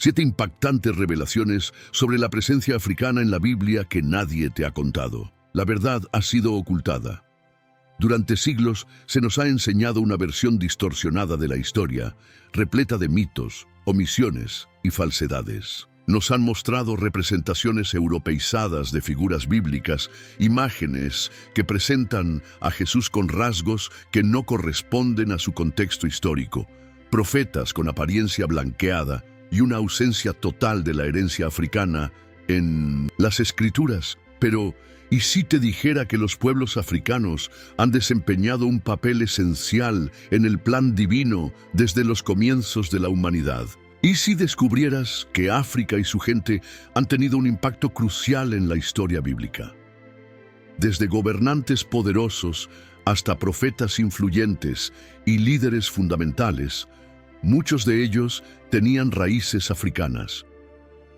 7 impactantes revelaciones sobre la presencia africana en la Biblia que nadie te ha contado. La verdad ha sido ocultada. Durante siglos se nos ha enseñado una versión distorsionada de la historia, repleta de mitos, omisiones y falsedades. Nos han mostrado representaciones europeizadas de figuras bíblicas, imágenes que presentan a Jesús con rasgos que no corresponden a su contexto histórico, profetas con apariencia blanqueada y una ausencia total de la herencia africana en las Escrituras. Pero, ¿y si te dijera que los pueblos africanos han desempeñado un papel esencial en el plan divino desde los comienzos de la humanidad? ¿Y si descubrieras que África y su gente han tenido un impacto crucial en la historia bíblica? Desde gobernantes poderosos hasta profetas influyentes y líderes fundamentales, muchos de ellos tenían raíces africanas.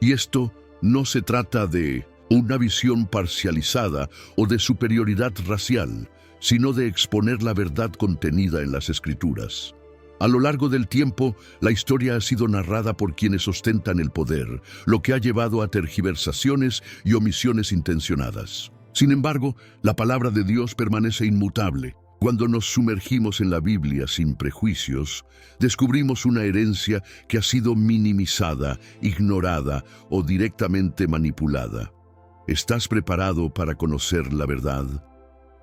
Y esto no se trata de una visión parcializada o de superioridad racial, sino de exponer la verdad contenida en las Escrituras. A lo largo del tiempo, la historia ha sido narrada por quienes ostentan el poder, lo que ha llevado a tergiversaciones y omisiones intencionadas. Sin embargo, la palabra de Dios permanece inmutable. Cuando nos sumergimos en la Biblia sin prejuicios, descubrimos una herencia que ha sido minimizada, ignorada o directamente manipulada. ¿Estás preparado para conocer la verdad?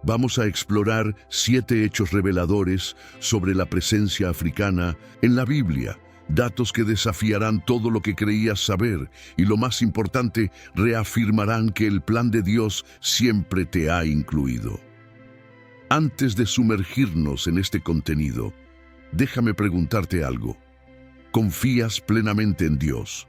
Vamos a explorar 7 hechos reveladores sobre la presencia africana en la Biblia, datos que desafiarán todo lo que creías saber y, lo más importante, reafirmarán que el plan de Dios siempre te ha incluido. Antes de sumergirnos en este contenido, déjame preguntarte algo. ¿Confías plenamente en Dios?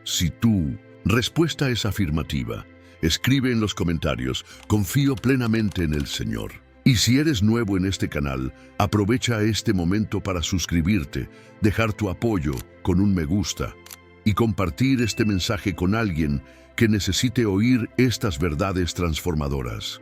Si tu respuesta es afirmativa, escribe en los comentarios: confío plenamente en el Señor. Y si eres nuevo en este canal, aprovecha este momento para suscribirte, dejar tu apoyo con un me gusta y compartir este mensaje con alguien que necesite oír estas verdades transformadoras.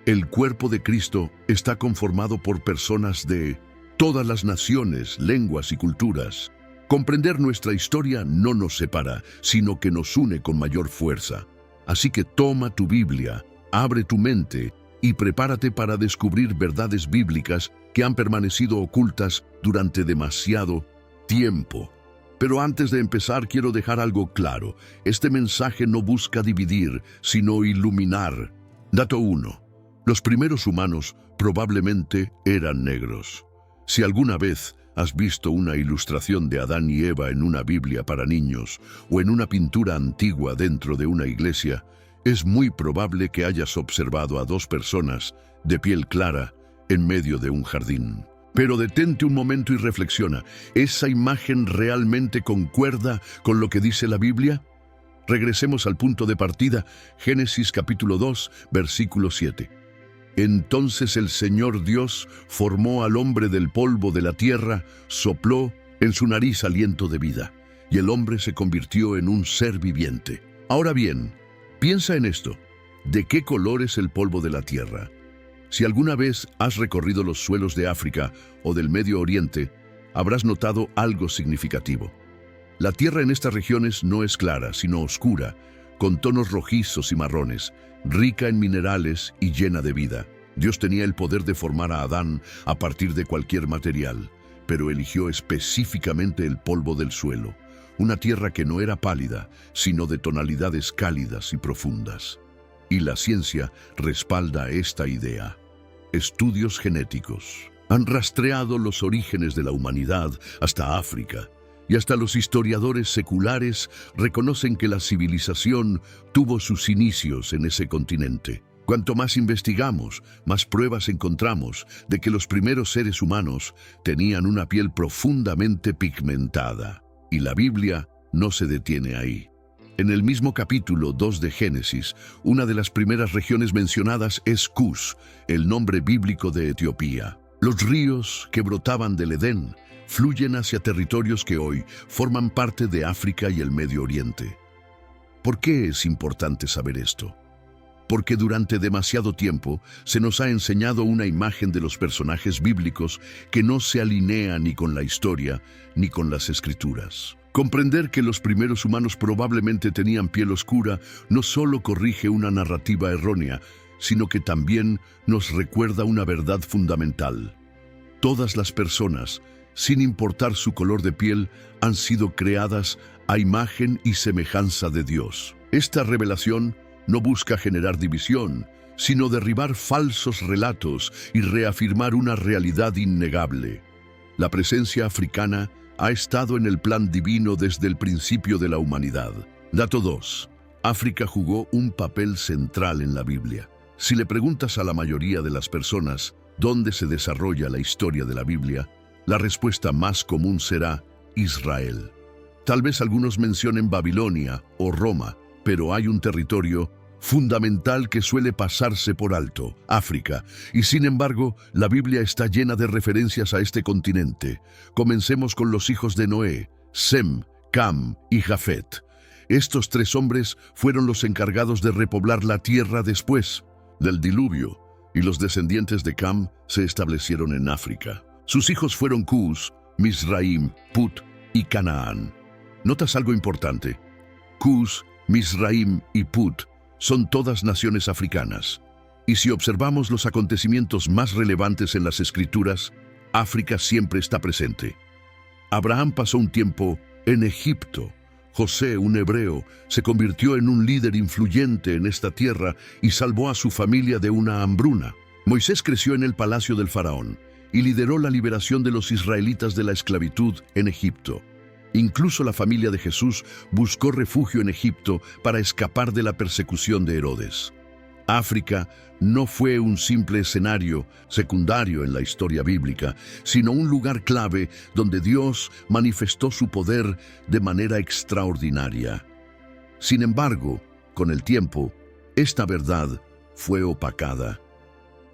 El cuerpo de Cristo está conformado por personas de todas las naciones, lenguas y culturas. Comprender nuestra historia no nos separa, sino que nos une con mayor fuerza. Así que toma tu Biblia, abre tu mente y prepárate para descubrir verdades bíblicas que han permanecido ocultas durante demasiado tiempo. Pero antes de empezar, quiero dejar algo claro. Este mensaje no busca dividir, sino iluminar. Dato 1. Los primeros humanos probablemente eran negros. Si alguna vez has visto una ilustración de Adán y Eva en una Biblia para niños o en una pintura antigua dentro de una iglesia, es muy probable que hayas observado a 2 personas de piel clara en medio de un jardín. Pero detente un momento y reflexiona. ¿Esa imagen realmente concuerda con lo que dice la Biblia? Regresemos al punto de partida, Génesis capítulo 2, versículo 7. Entonces el Señor Dios formó al hombre del polvo de la tierra, sopló en su nariz aliento de vida, y el hombre se convirtió en un ser viviente. Ahora bien, piensa en esto. ¿De qué color es el polvo de la tierra? Si alguna vez has recorrido los suelos de África o del Medio Oriente, habrás notado algo significativo. La tierra en estas regiones no es clara, sino oscura, con tonos rojizos y marrones, rica en minerales y llena de vida. Dios tenía el poder de formar a Adán a partir de cualquier material, pero eligió específicamente el polvo del suelo, una tierra que no era pálida, sino de tonalidades cálidas y profundas. Y la ciencia respalda esta idea. Estudios genéticos han rastreado los orígenes de la humanidad hasta África, y hasta los historiadores seculares reconocen que la civilización tuvo sus inicios en ese continente. Cuanto más investigamos, más pruebas encontramos de que los primeros seres humanos tenían una piel profundamente pigmentada. Y la Biblia no se detiene ahí. En el mismo capítulo 2 de Génesis, una de las primeras regiones mencionadas es Cus, el nombre bíblico de Etiopía. Los ríos que brotaban del Edén fluyen hacia territorios que hoy forman parte de África y el Medio Oriente. ¿Por qué es importante saber esto? porque durante demasiado tiempo se nos ha enseñado una imagen de los personajes bíblicos que no se alinea ni con la historia ni con las escrituras. Comprender que los primeros humanos probablemente tenían piel oscura no solo corrige una narrativa errónea, sino que también nos recuerda una verdad fundamental. Todas las personas, sin importar su color de piel, han sido creadas a imagen y semejanza de Dios. Esta revelación no busca generar división, sino derribar falsos relatos y reafirmar una realidad innegable. La presencia africana ha estado en el plan divino desde el principio de la humanidad. Dato 2. África jugó un papel central en la Biblia. Si le preguntas a la mayoría de las personas dónde se desarrolla la historia de la Biblia, la respuesta más común será Israel. Tal vez algunos mencionen Babilonia o Roma, pero hay un territorio fundamental que suele pasarse por alto, África, y sin embargo, la Biblia está llena de referencias a este continente. Comencemos con los hijos de Noé, Sem, Cam y Jafet. Estos tres hombres fueron los encargados de repoblar la tierra después del diluvio, y los descendientes de Cam se establecieron en África. Sus hijos fueron Cus, Misraim, Put y Canaán. ¿Notas algo importante? Cus, Misraim y Put son todas naciones africanas. Y si observamos los acontecimientos más relevantes en las Escrituras, África siempre está presente. Abraham pasó un tiempo en Egipto. José, un hebreo, se convirtió en un líder influyente en esta tierra y salvó a su familia de una hambruna. Moisés creció en el palacio del faraón y lideró la liberación de los israelitas de la esclavitud en Egipto. Incluso la familia de Jesús buscó refugio en Egipto para escapar de la persecución de Herodes. África no fue un simple escenario secundario en la historia bíblica, sino un lugar clave donde Dios manifestó su poder de manera extraordinaria. Sin embargo, con el tiempo, esta verdad fue opacada.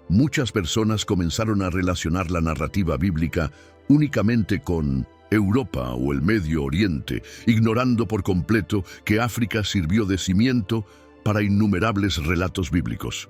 Muchas personas comenzaron a relacionar la narrativa bíblica únicamente con Europa o el Medio Oriente, ignorando por completo que África sirvió de cimiento para innumerables relatos bíblicos.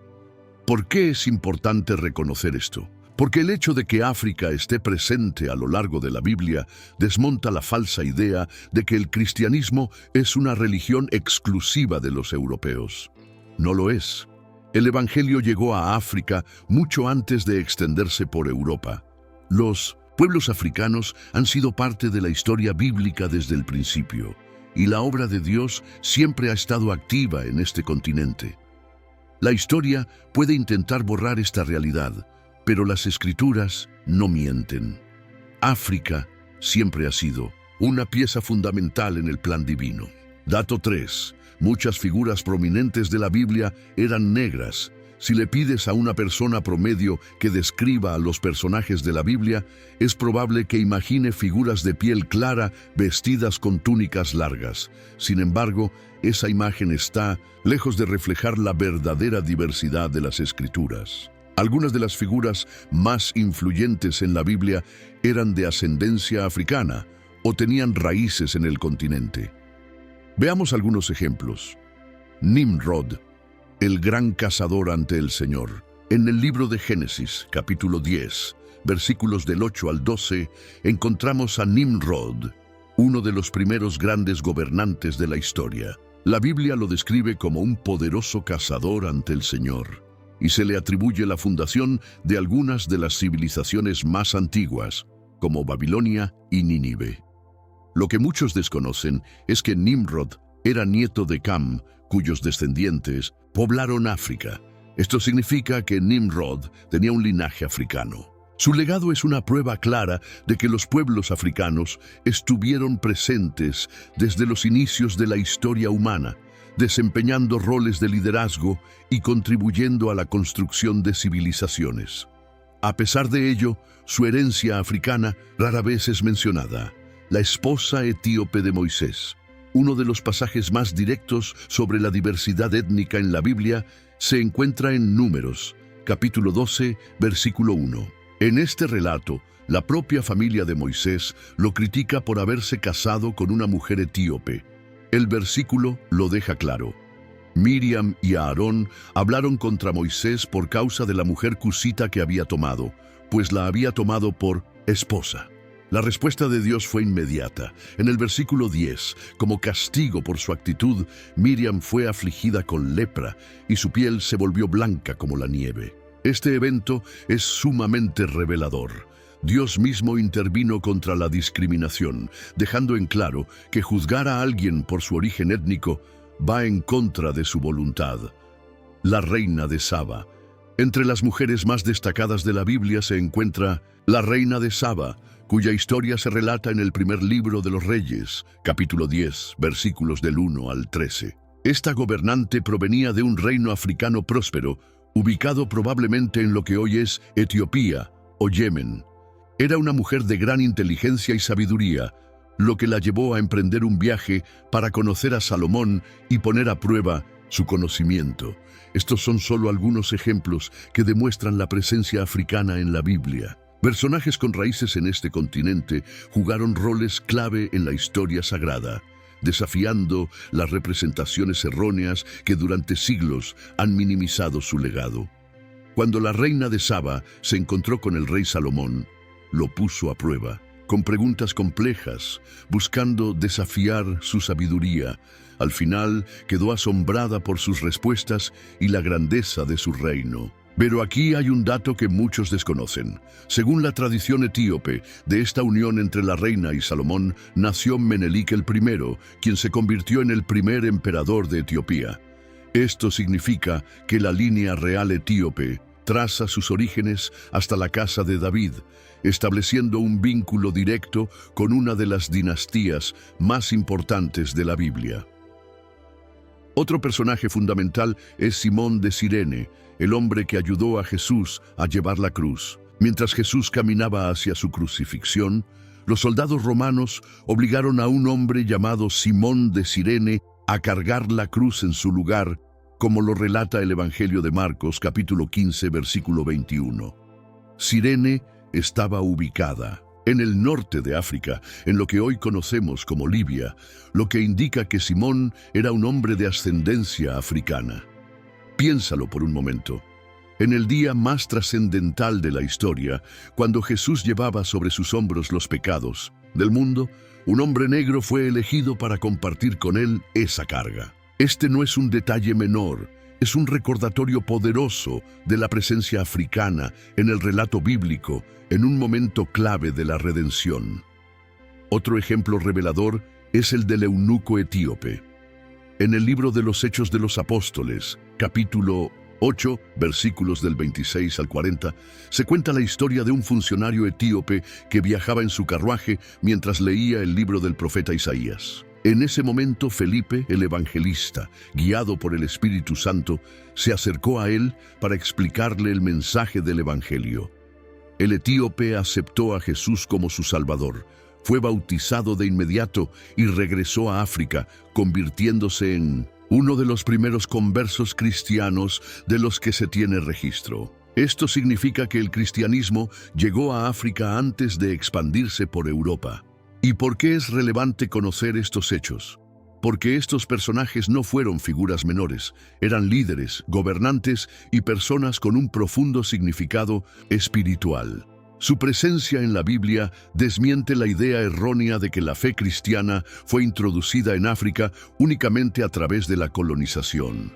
¿Por qué es importante reconocer esto? Porque el hecho de que África esté presente a lo largo de la Biblia desmonta la falsa idea de que el cristianismo es una religión exclusiva de los europeos. No lo es. El Evangelio llegó a África mucho antes de extenderse por Europa. Los pueblos africanos han sido parte de la historia bíblica desde el principio, y la obra de Dios siempre ha estado activa en este continente. La historia puede intentar borrar esta realidad, pero las Escrituras no mienten. África siempre ha sido una pieza fundamental en el plan divino. Dato 3. Muchas figuras prominentes de la Biblia eran negras. Si le pides a una persona promedio que describa a los personajes de la Biblia, es probable que imagine figuras de piel clara vestidas con túnicas largas. Sin embargo, esa imagen está lejos de reflejar la verdadera diversidad de las Escrituras. Algunas de las figuras más influyentes en la Biblia eran de ascendencia africana o tenían raíces en el continente. Veamos algunos ejemplos. Nimrod, el gran cazador ante el Señor. En el libro de Génesis, capítulo 10, versículos del 8 al 12, encontramos a Nimrod, uno de los primeros grandes gobernantes de la historia. La Biblia lo describe como un poderoso cazador ante el Señor, y se le atribuye la fundación de algunas de las civilizaciones más antiguas, como Babilonia y Nínive. Lo que muchos desconocen es que Nimrod era nieto de Cam, cuyos descendientes poblaron África. Esto significa que Nimrod tenía un linaje africano. Su legado es una prueba clara de que los pueblos africanos estuvieron presentes desde los inicios de la historia humana, desempeñando roles de liderazgo y contribuyendo a la construcción de civilizaciones. A pesar de ello, su herencia africana rara vez es mencionada. La esposa etíope de Moisés, uno de los pasajes más directos sobre la diversidad étnica en la Biblia, se encuentra en Números, capítulo 12, versículo 1. En este relato, la propia familia de Moisés lo critica por haberse casado con una mujer etíope. El versículo lo deja claro. Miriam y Aarón hablaron contra Moisés por causa de la mujer cusita que había tomado, pues la había tomado por esposa. La respuesta de Dios fue inmediata. En el versículo 10, como castigo por su actitud, Miriam fue afligida con lepra y su piel se volvió blanca como la nieve. Este evento es sumamente revelador. Dios mismo intervino contra la discriminación, dejando en claro que juzgar a alguien por su origen étnico va en contra de su voluntad. La reina de Saba. Entre las mujeres más destacadas de la Biblia se encuentra la reina de Saba, cuya historia se relata en el primer libro de los Reyes, capítulo 10, versículos del 1 al 13. Esta gobernante provenía de un reino africano próspero, ubicado probablemente en lo que hoy es Etiopía o Yemen. Era una mujer de gran inteligencia y sabiduría, lo que la llevó a emprender un viaje para conocer a Salomón y poner a prueba su conocimiento. Estos son solo algunos ejemplos que demuestran la presencia africana en la Biblia. Personajes con raíces en este continente jugaron roles clave en la historia sagrada, desafiando las representaciones erróneas que durante siglos han minimizado su legado. Cuando la reina de Saba se encontró con el rey Salomón, lo puso a prueba, con preguntas complejas, buscando desafiar su sabiduría. Al final quedó asombrada por sus respuestas y la grandeza de su reino. Pero aquí hay un dato que muchos desconocen. Según la tradición etíope, de esta unión entre la reina y Salomón nació Menelik el I, quien se convirtió en el primer emperador de Etiopía. Esto significa que la línea real etíope traza sus orígenes hasta la casa de David, estableciendo un vínculo directo con una de las dinastías más importantes de la Biblia. Otro personaje fundamental es Simón de Cirene, el hombre que ayudó a Jesús a llevar la cruz. Mientras Jesús caminaba hacia su crucifixión, los soldados romanos obligaron a un hombre llamado Simón de Cirene a cargar la cruz en su lugar, como lo relata el Evangelio de Marcos, capítulo 15, versículo 21. Cirene estaba ubicada en el norte de África, en lo que hoy conocemos como Libia, lo que indica que Simón era un hombre de ascendencia africana. Piénsalo por un momento. En el día más trascendental de la historia, cuando Jesús llevaba sobre sus hombros los pecados del mundo, un hombre negro fue elegido para compartir con él esa carga. Este no es un detalle menor, es un recordatorio poderoso de la presencia africana en el relato bíblico, en un momento clave de la redención. Otro ejemplo revelador es el del eunuco etíope. En el libro de los Hechos de los Apóstoles, capítulo 8, versículos del 26 al 40, se cuenta la historia de un funcionario etíope que viajaba en su carruaje mientras leía el libro del profeta Isaías. En ese momento Felipe, el evangelista, guiado por el Espíritu Santo, se acercó a él para explicarle el mensaje del Evangelio. El etíope aceptó a Jesús como su Salvador, fue bautizado de inmediato y regresó a África, convirtiéndose en uno de los primeros conversos cristianos de los que se tiene registro. Esto significa que el cristianismo llegó a África antes de expandirse por Europa. ¿Y por qué es relevante conocer estos hechos? Porque estos personajes no fueron figuras menores, eran líderes, gobernantes y personas con un profundo significado espiritual. Su presencia en la Biblia desmiente la idea errónea de que la fe cristiana fue introducida en África únicamente a través de la colonización.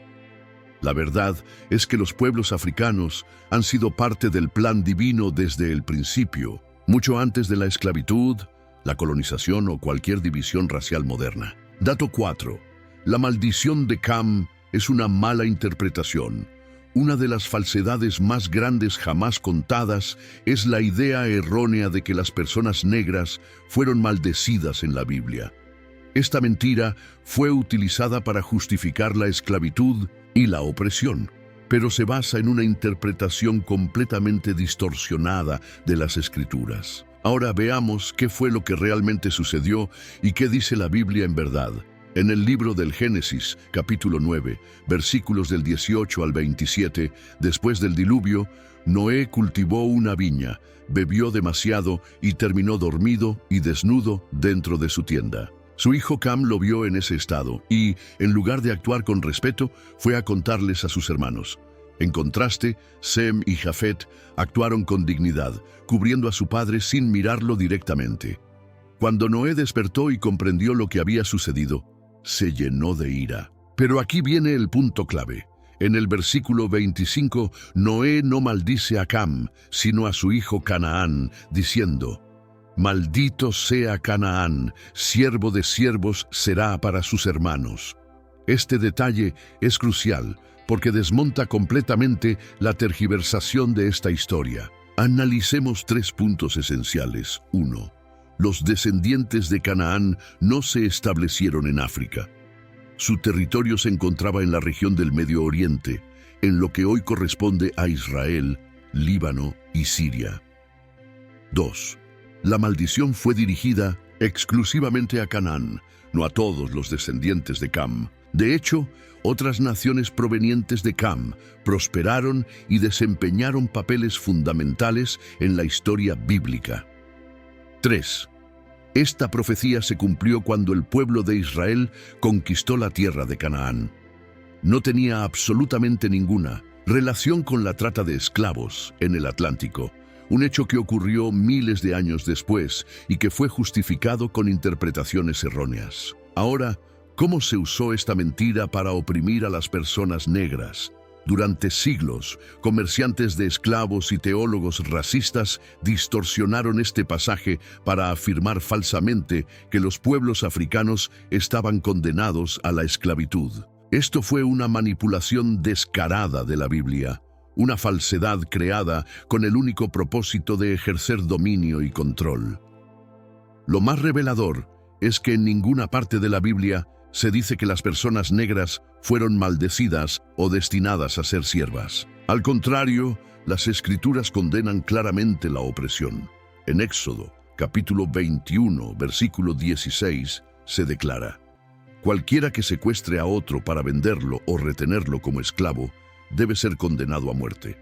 La verdad es que los pueblos africanos han sido parte del plan divino desde el principio, mucho antes de la esclavitud, la colonización o cualquier división racial moderna. Dato 4. La maldición de Cam es una mala interpretación. Una de las falsedades más grandes jamás contadas es la idea errónea de que las personas negras fueron maldecidas en la Biblia. Esta mentira fue utilizada para justificar la esclavitud y la opresión, pero se basa en una interpretación completamente distorsionada de las Escrituras. Ahora veamos qué fue lo que realmente sucedió y qué dice la Biblia en verdad. En el libro del Génesis, capítulo 9, versículos del 18 al 27, después del diluvio, Noé cultivó una viña, bebió demasiado y terminó dormido y desnudo dentro de su tienda. Su hijo Cam lo vio en ese estado y, en lugar de actuar con respeto, fue a contarles a sus hermanos. En contraste, Sem y Jafet actuaron con dignidad, cubriendo a su padre sin mirarlo directamente. Cuando Noé despertó y comprendió lo que había sucedido, se llenó de ira. Pero aquí viene el punto clave. En el versículo 25, Noé no maldice a Cam, sino a su hijo Canaán, diciendo: «Maldito sea Canaán, siervo de siervos será para sus hermanos». Este detalle es crucial porque desmonta completamente la tergiversación de esta historia. Analicemos 3 puntos esenciales. 1. Los descendientes de Canaán no se establecieron en África. Su territorio se encontraba en la región del Medio Oriente, en lo que hoy corresponde a Israel, Líbano y Siria. 2. La maldición fue dirigida exclusivamente a Canaán, no a todos los descendientes de Cam. De hecho, otras naciones provenientes de Cam prosperaron y desempeñaron papeles fundamentales en la historia bíblica. 3. Esta profecía se cumplió cuando el pueblo de Israel conquistó la tierra de Canaán. No tenía absolutamente ninguna relación con la trata de esclavos en el Atlántico, un hecho que ocurrió miles de años después y que fue justificado con interpretaciones erróneas. Ahora, ¿cómo se usó esta mentira para oprimir a las personas negras? Durante siglos, comerciantes de esclavos y teólogos racistas distorsionaron este pasaje para afirmar falsamente que los pueblos africanos estaban condenados a la esclavitud. Esto fue una manipulación descarada de la Biblia, una falsedad creada con el único propósito de ejercer dominio y control. Lo más revelador es que en ninguna parte de la Biblia se dice que las personas negras fueron maldecidas o destinadas a ser siervas. Al contrario, las Escrituras condenan claramente la opresión. En Éxodo, capítulo 21, versículo 16, se declara: «Cualquiera que secuestre a otro para venderlo o retenerlo como esclavo, debe ser condenado a muerte».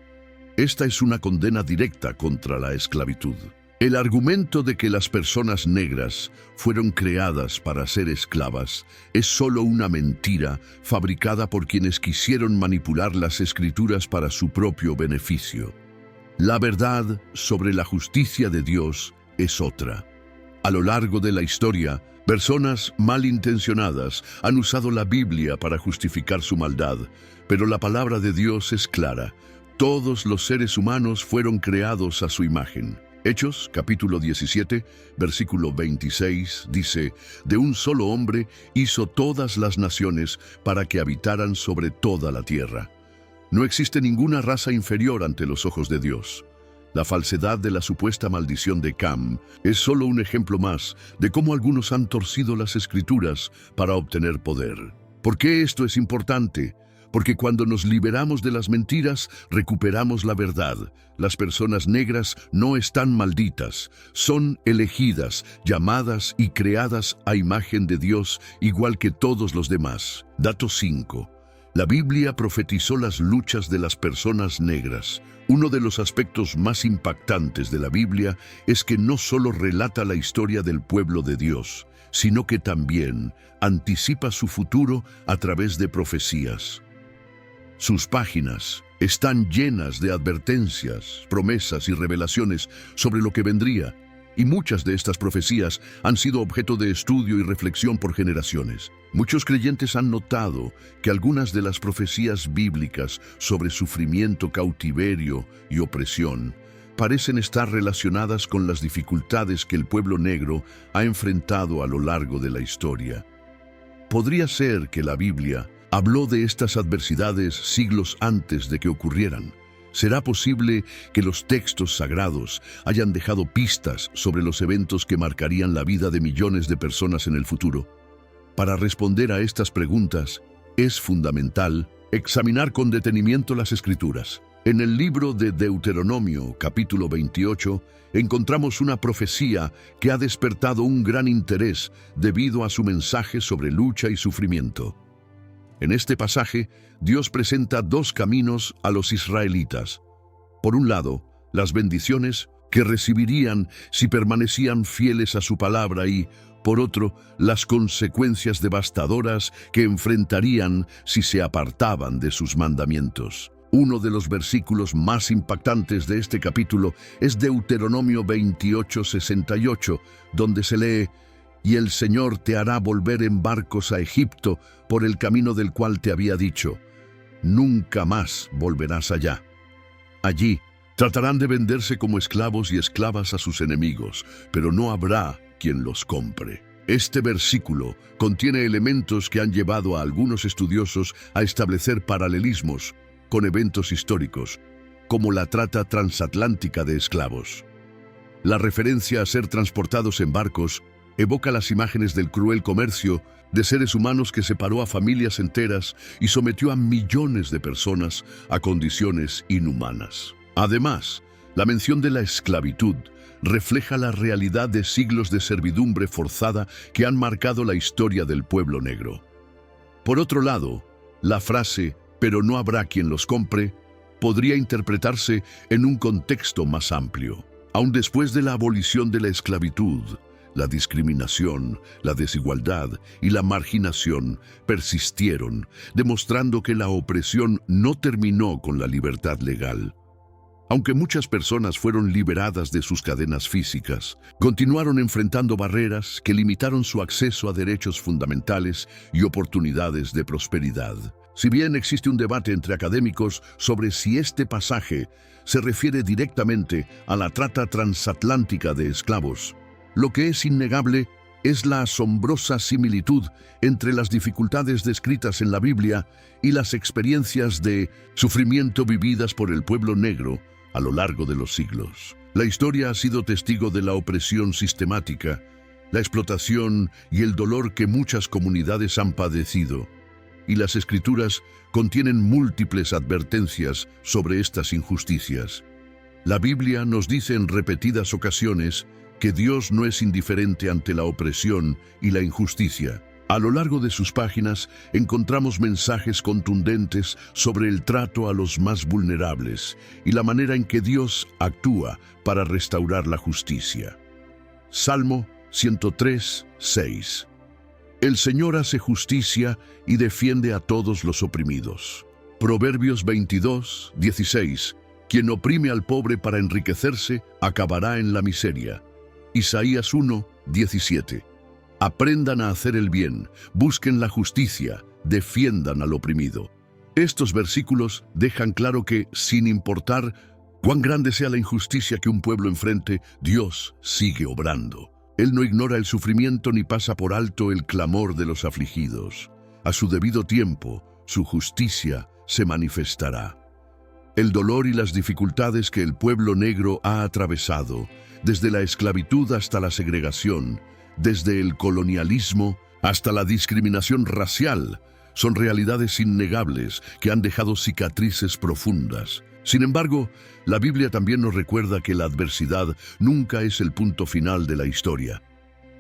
Esta es una condena directa contra la esclavitud. El argumento de que las personas negras fueron creadas para ser esclavas es solo una mentira fabricada por quienes quisieron manipular las Escrituras para su propio beneficio. La verdad sobre la justicia de Dios es otra. A lo largo de la historia, personas malintencionadas han usado la Biblia para justificar su maldad, pero la palabra de Dios es clara. Todos los seres humanos fueron creados a su imagen. Hechos, capítulo 17, versículo 26, dice: «De un solo hombre hizo todas las naciones para que habitaran sobre toda la tierra». No existe ninguna raza inferior ante los ojos de Dios. La falsedad de la supuesta maldición de Cam es solo un ejemplo más de cómo algunos han torcido las Escrituras para obtener poder. ¿Por qué esto es importante? Porque cuando nos liberamos de las mentiras, recuperamos la verdad. Las personas negras no están malditas, son elegidas, llamadas y creadas a imagen de Dios, igual que todos los demás. Dato 5. La Biblia profetizó las luchas de las personas negras. Uno de los aspectos más impactantes de la Biblia es que no solo relata la historia del pueblo de Dios, sino que también anticipa su futuro a través de profecías. Sus páginas están llenas de advertencias, promesas y revelaciones sobre lo que vendría, y muchas de estas profecías han sido objeto de estudio y reflexión por generaciones. Muchos creyentes han notado que algunas de las profecías bíblicas sobre sufrimiento, cautiverio y opresión parecen estar relacionadas con las dificultades que el pueblo negro ha enfrentado a lo largo de la historia. Podría ser que la Biblia habló de estas adversidades siglos antes de que ocurrieran. ¿Será posible que los textos sagrados hayan dejado pistas sobre los eventos que marcarían la vida de millones de personas en el futuro? Para responder a estas preguntas, es fundamental examinar con detenimiento las Escrituras. En el libro de Deuteronomio, capítulo 28, encontramos una profecía que ha despertado un gran interés debido a su mensaje sobre lucha y sufrimiento. En este pasaje, Dios presenta 2 caminos a los israelitas. Por un lado, las bendiciones que recibirían si permanecían fieles a su palabra y, Por otro, las consecuencias devastadoras que enfrentarían si se apartaban de sus mandamientos. Uno de los versículos más impactantes de este capítulo es Deuteronomio 28:68, donde se lee: «Y el Señor te hará volver en barcos a Egipto por el camino del cual te había dicho. Nunca más volverás allá». Allí tratarán de venderse como esclavos y esclavas a sus enemigos, pero no habrá quien los compre. Este versículo contiene elementos que han llevado a algunos estudiosos a establecer paralelismos con eventos históricos, como la trata transatlántica de esclavos. La referencia a ser transportados en barcos evoca las imágenes del cruel comercio de seres humanos que separó a familias enteras y sometió a millones de personas a condiciones inhumanas. Además, la mención de la esclavitud refleja la realidad de siglos de servidumbre forzada que han marcado la historia del pueblo negro. Por otro lado, la frase «pero no habrá quien los compre» podría interpretarse en un contexto más amplio. Aun después de la abolición de la esclavitud, la discriminación, la desigualdad y la marginación persistieron, demostrando que la opresión no terminó con la libertad legal. Aunque muchas personas fueron liberadas de sus cadenas físicas, continuaron enfrentando barreras que limitaron su acceso a derechos fundamentales y oportunidades de prosperidad. Si bien existe un debate entre académicos sobre si este pasaje se refiere directamente a la trata transatlántica de esclavos, lo que es innegable es la asombrosa similitud entre las dificultades descritas en la Biblia y las experiencias de sufrimiento vividas por el pueblo negro a lo largo de los siglos. La historia ha sido testigo de la opresión sistemática, la explotación y el dolor que muchas comunidades han padecido, y las Escrituras contienen múltiples advertencias sobre estas injusticias. La Biblia nos dice en repetidas ocasiones que Dios no es indiferente ante la opresión y la injusticia. A lo largo de sus páginas encontramos mensajes contundentes sobre el trato a los más vulnerables y la manera en que Dios actúa para restaurar la justicia. Salmo 103:6. El Señor hace justicia y defiende a todos los oprimidos. Proverbios 22:16. Quien oprime al pobre para enriquecerse, acabará en la miseria. Isaías 1:17. Aprendan a hacer el bien, busquen la justicia, defiendan al oprimido. Estos versículos dejan claro que, sin importar cuán grande sea la injusticia que un pueblo enfrente, Dios sigue obrando. Él no ignora el sufrimiento ni pasa por alto el clamor de los afligidos. A su debido tiempo, su justicia se manifestará. El dolor y las dificultades que el pueblo negro ha atravesado, desde la esclavitud hasta la segregación, desde el colonialismo hasta la discriminación racial, son realidades innegables que han dejado cicatrices profundas. Sin embargo, la Biblia también nos recuerda que la adversidad nunca es el punto final de la historia.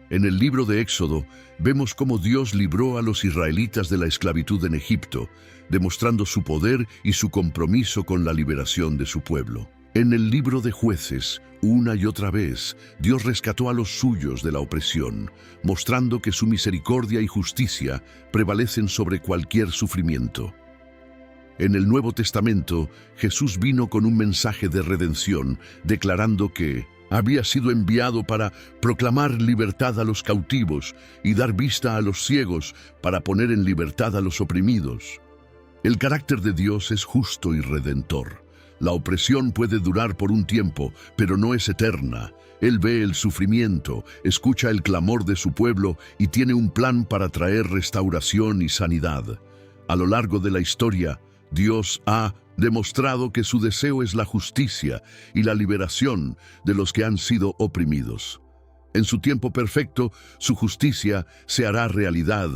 En el libro de Éxodo, vemos cómo Dios libró a los israelitas de la esclavitud en Egipto, demostrando su poder y su compromiso con la liberación de su pueblo. En el libro de Jueces, una y otra vez, Dios rescató a los suyos de la opresión, mostrando que su misericordia y justicia prevalecen sobre cualquier sufrimiento. En el Nuevo Testamento, Jesús vino con un mensaje de redención, declarando que había sido enviado para proclamar libertad a los cautivos y dar vista a los ciegos, para poner en libertad a los oprimidos. El carácter de Dios es justo y redentor. La opresión puede durar por un tiempo, pero no es eterna. Él ve el sufrimiento, escucha el clamor de su pueblo y tiene un plan para traer restauración y sanidad. A lo largo de la historia, Dios ha demostrado que su deseo es la justicia y la liberación de los que han sido oprimidos. En su tiempo perfecto, su justicia se hará realidad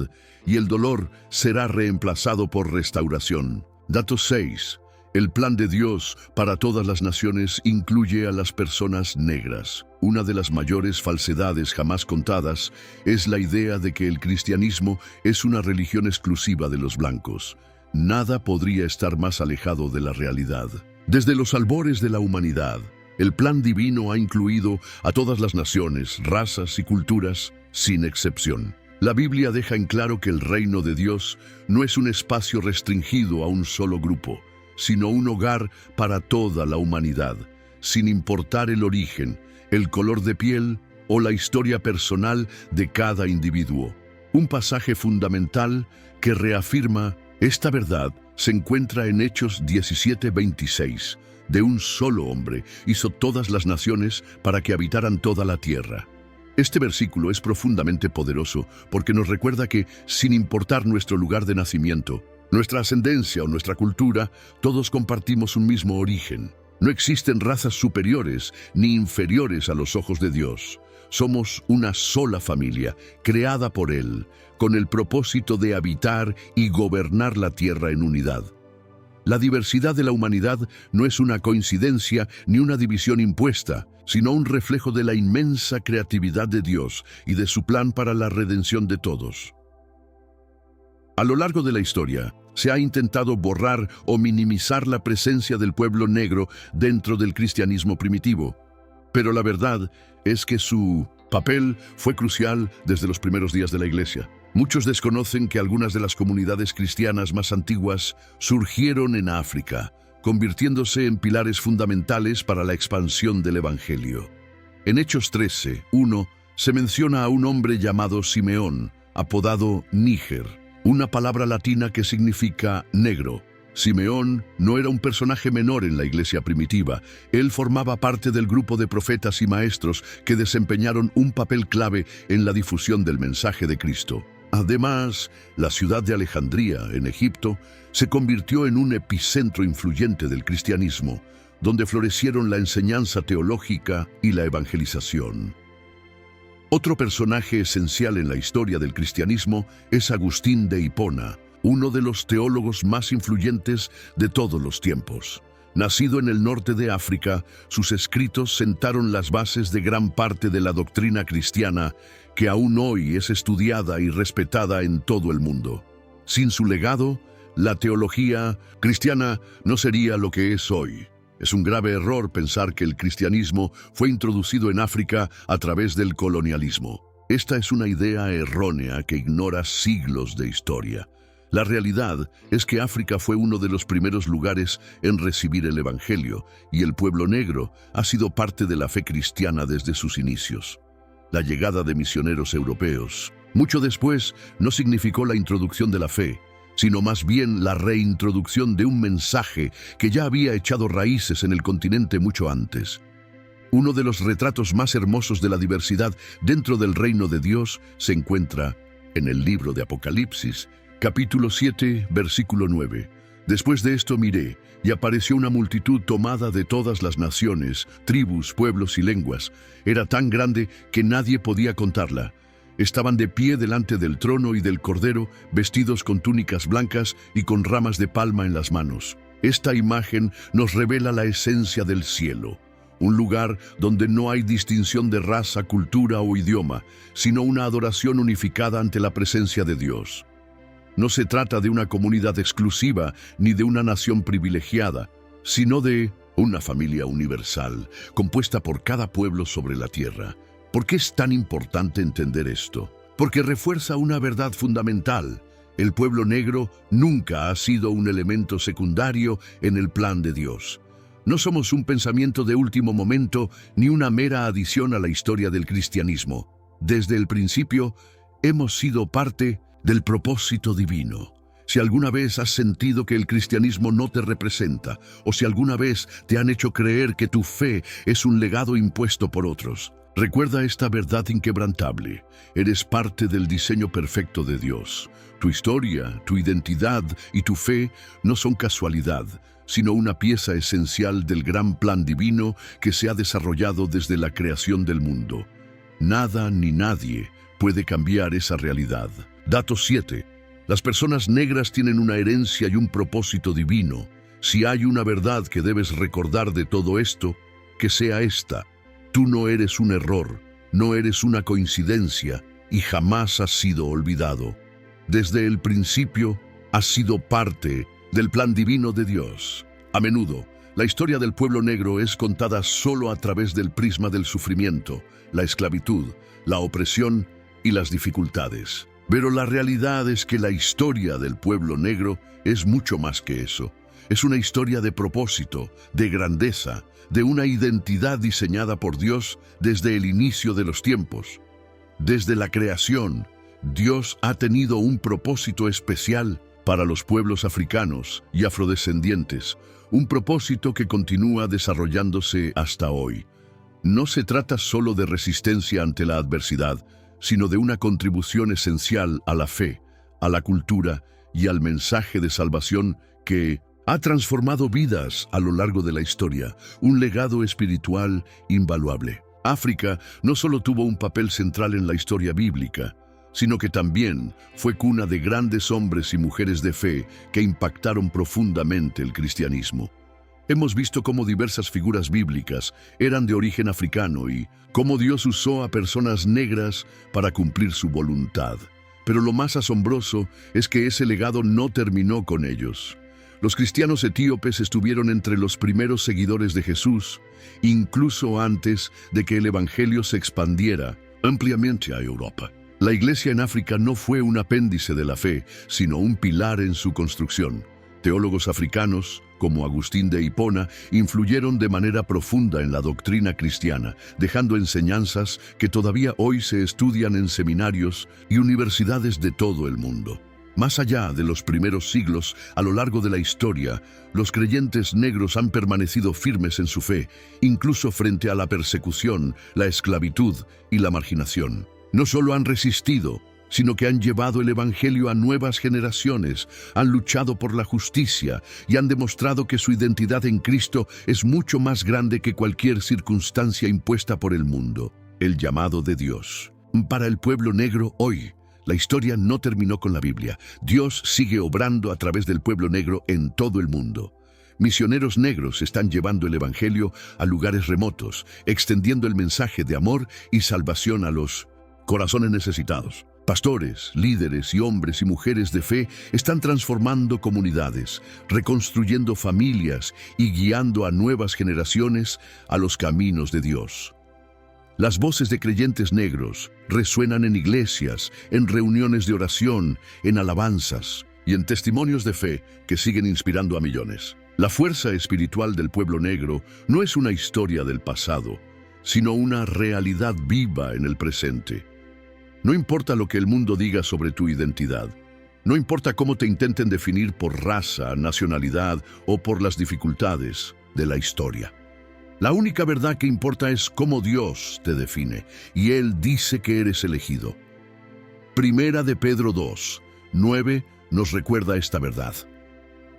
y el dolor será reemplazado por restauración. Dato 6. El plan de Dios para todas las naciones incluye a las personas negras. Una de las mayores falsedades jamás contadas es la idea de que el cristianismo es una religión exclusiva de los blancos. Nada podría estar más alejado de la realidad. Desde los albores de la humanidad, El plan divino ha incluido a todas las naciones, razas y culturas, sin excepción. La Biblia deja en claro que el reino de Dios no es un espacio restringido a un solo grupo, sino un hogar para toda la humanidad, sin importar el origen, el color de piel o la historia personal de cada individuo. Un pasaje fundamental que reafirma esta verdad se encuentra en Hechos 17:26. De un solo hombre hizo todas las naciones para que habitaran toda la tierra. Este versículo es profundamente poderoso porque nos recuerda que, sin importar nuestro lugar de nacimiento, nuestra ascendencia o nuestra cultura, todos compartimos un mismo origen. No existen razas superiores ni inferiores a los ojos de Dios. Somos una sola familia, creada por Él, con el propósito de habitar y gobernar la tierra en unidad. La diversidad de la humanidad no es una coincidencia ni una división impuesta, sino un reflejo de la inmensa creatividad de Dios y de su plan para la redención de todos. A lo largo de la historia, se ha intentado borrar o minimizar la presencia del pueblo negro dentro del cristianismo primitivo. Pero la verdad es que su papel fue crucial desde los primeros días de la Iglesia. Muchos desconocen que algunas de las comunidades cristianas más antiguas surgieron en África, convirtiéndose en pilares fundamentales para la expansión del Evangelio. En Hechos 13:1 se menciona a un hombre llamado Simeón, apodado Níger, una palabra latina que significa negro. Simeón no era un personaje menor en la iglesia primitiva. Él formaba parte del grupo de profetas y maestros que desempeñaron un papel clave en la difusión del mensaje de Cristo. Además, la ciudad de Alejandría, en Egipto, se convirtió en un epicentro influyente del cristianismo, donde florecieron la enseñanza teológica y la evangelización. Otro personaje esencial en la historia del cristianismo es Agustín de Hipona, uno de los teólogos más influyentes de todos los tiempos. Nacido en el norte de África, sus escritos sentaron las bases de gran parte de la doctrina cristiana que aún hoy es estudiada y respetada en todo el mundo. Sin su legado, la teología cristiana no sería lo que es hoy. Es un grave error pensar que el cristianismo fue introducido en África a través del colonialismo. Esta es una idea errónea que ignora siglos de historia. La realidad es que África fue uno de los primeros lugares en recibir el Evangelio, y el pueblo negro ha sido parte de la fe cristiana desde sus inicios. La llegada de misioneros europeos, mucho después, no significó la introducción de la fe, sino más bien la reintroducción de un mensaje que ya había echado raíces en el continente mucho antes. Uno de los retratos más hermosos de la diversidad dentro del reino de Dios se encuentra en el libro de Apocalipsis, capítulo 7, versículo 9. Después de esto miré, y apareció una multitud tomada de todas las naciones, tribus, pueblos y lenguas. Era tan grande que nadie podía contarla. Estaban de pie delante del trono y del Cordero, vestidos con túnicas blancas y con ramas de palma en las manos. Esta imagen nos revela la esencia del cielo, un lugar donde no hay distinción de raza, cultura o idioma, sino una adoración unificada ante la presencia de Dios. No se trata de una comunidad exclusiva ni de una nación privilegiada, sino de una familia universal, compuesta por cada pueblo sobre la tierra. ¿Por qué es tan importante entender esto? Porque refuerza una verdad fundamental. El pueblo negro nunca ha sido un elemento secundario en el plan de Dios. No somos un pensamiento de último momento ni una mera adición a la historia del cristianismo. Desde el principio, hemos sido parte del propósito divino. Si alguna vez has sentido que el cristianismo no te representa, o si alguna vez te han hecho creer que tu fe es un legado impuesto por otros, recuerda esta verdad inquebrantable. Eres parte del diseño perfecto de Dios. Tu historia, tu identidad y tu fe no son casualidad, sino una pieza esencial del gran plan divino que se ha desarrollado desde la creación del mundo. Nada ni nadie puede cambiar esa realidad. Dato 7. Las personas negras tienen una herencia y un propósito divino. Si hay una verdad que debes recordar de todo esto, que sea esta: tú no eres un error, no eres una coincidencia y jamás has sido olvidado. Desde el principio has sido parte del plan divino de Dios. A menudo, La historia del pueblo negro es contada solo a través del prisma del sufrimiento, la esclavitud, la opresión y las dificultades. Pero la realidad es que la historia del pueblo negro es mucho más que eso. Es una historia de propósito, de grandeza, de una identidad diseñada por Dios desde el inicio de los tiempos. Desde la creación, Dios ha tenido un propósito especial para los pueblos africanos y afrodescendientes, un propósito que continúa desarrollándose hasta hoy. No se trata solo de resistencia ante la adversidad, sino de una contribución esencial a la fe, a la cultura y al mensaje de salvación que ha transformado vidas a lo largo de la historia, un legado espiritual invaluable. África no solo tuvo un papel central en la historia bíblica, sino que también fue cuna de grandes hombres y mujeres de fe que impactaron profundamente el cristianismo. Hemos visto cómo diversas figuras bíblicas eran de origen africano y cómo Dios usó a personas negras para cumplir su voluntad. Pero lo más asombroso es que ese legado no terminó con ellos. Los cristianos etíopes estuvieron entre los primeros seguidores de Jesús, incluso antes de que el Evangelio se expandiera ampliamente a Europa. La iglesia en África no fue un apéndice de la fe, sino un pilar en su construcción. Teólogos africanos, como Agustín de Hipona, influyeron de manera profunda en la doctrina cristiana, dejando enseñanzas que todavía hoy se estudian en seminarios y universidades de todo el mundo. Más allá de los primeros siglos, a lo largo de la historia, los creyentes negros han permanecido firmes en su fe, incluso frente a la persecución, la esclavitud y la marginación. No solo han resistido, sino que han llevado el Evangelio a nuevas generaciones, han luchado por la justicia y han demostrado que su identidad en Cristo es mucho más grande que cualquier circunstancia impuesta por el mundo. El llamado de Dios. Para el pueblo negro hoy, la historia no terminó con la Biblia. Dios sigue obrando a través del pueblo negro en todo el mundo. Misioneros negros están llevando el Evangelio a lugares remotos, extendiendo el mensaje de amor y salvación a los corazones necesitados. Pastores, líderes y hombres y mujeres de fe están transformando comunidades, reconstruyendo familias y guiando a nuevas generaciones a los caminos de Dios. Las voces de creyentes negros resuenan en iglesias, en reuniones de oración, en alabanzas y en testimonios de fe que siguen inspirando a millones. La fuerza espiritual del pueblo negro no es una historia del pasado, sino una realidad viva en el presente. No importa lo que el mundo diga sobre tu identidad, no importa cómo te intenten definir por raza, nacionalidad o por las dificultades de la historia. La única verdad que importa es cómo Dios te define, y Él dice que eres elegido. Primera de Pedro 2, 9 nos recuerda esta verdad.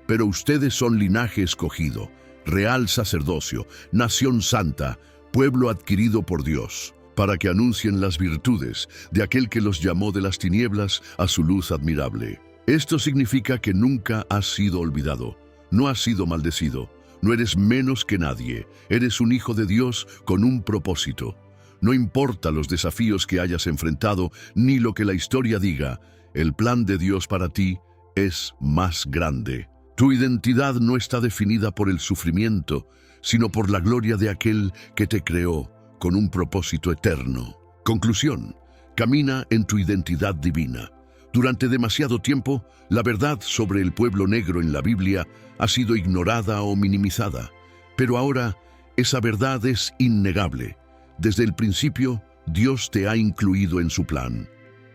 Pero ustedes son linaje escogido, real sacerdocio, nación santa, pueblo adquirido por Dios, para que anuncien las virtudes de aquel que los llamó de las tinieblas a su luz admirable. Esto significa que nunca has sido olvidado, no has sido maldecido, no eres menos que nadie, eres un hijo de Dios con un propósito. No importa los desafíos que hayas enfrentado, ni lo que la historia diga, el plan de Dios para ti es más grande. Tu identidad no está definida por el sufrimiento, sino por la gloria de aquel que te creó con un propósito eterno. Conclusión: camina en tu identidad divina. Durante demasiado tiempo, la verdad sobre el pueblo negro en la Biblia ha sido ignorada o minimizada, pero ahora esa verdad es innegable. Desde el principio, Dios te ha incluido en su plan.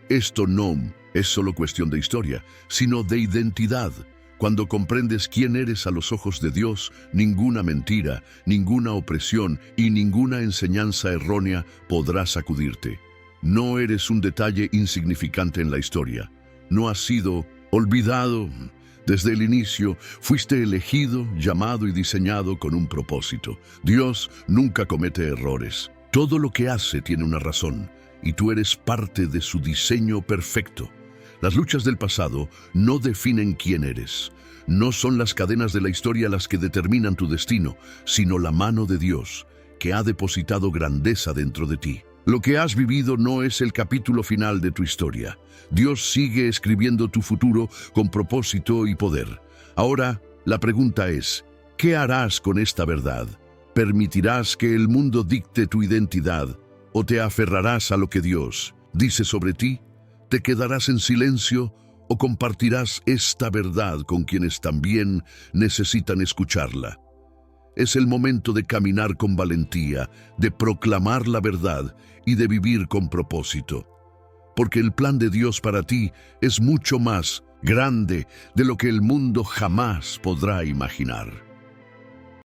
Esto no es solo cuestión de historia, sino de identidad. Cuando comprendes quién eres a los ojos de Dios, ninguna mentira, ninguna opresión y ninguna enseñanza errónea podrá sacudirte. No eres un detalle insignificante en la historia. No has sido olvidado. Desde el inicio, fuiste elegido, llamado y diseñado con un propósito. Dios nunca comete errores. Todo lo que hace tiene una razón, y tú eres parte de su diseño perfecto. Las luchas del pasado no definen quién eres. No son las cadenas de la historia las que determinan tu destino, sino la mano de Dios, que ha depositado grandeza dentro de ti. Lo que has vivido no es el capítulo final de tu historia. Dios sigue escribiendo tu futuro con propósito y poder. Ahora, la pregunta es, ¿Qué harás con esta verdad? ¿Permitirás que el mundo dicte tu identidad o te aferrarás a lo que Dios dice sobre ti? ¿Te quedarás en silencio o compartirás esta verdad con quienes también necesitan escucharla? Es el momento de caminar con valentía, de proclamar la verdad y de vivir con propósito. Porque el plan de Dios para ti es mucho más grande de lo que el mundo jamás podrá imaginar.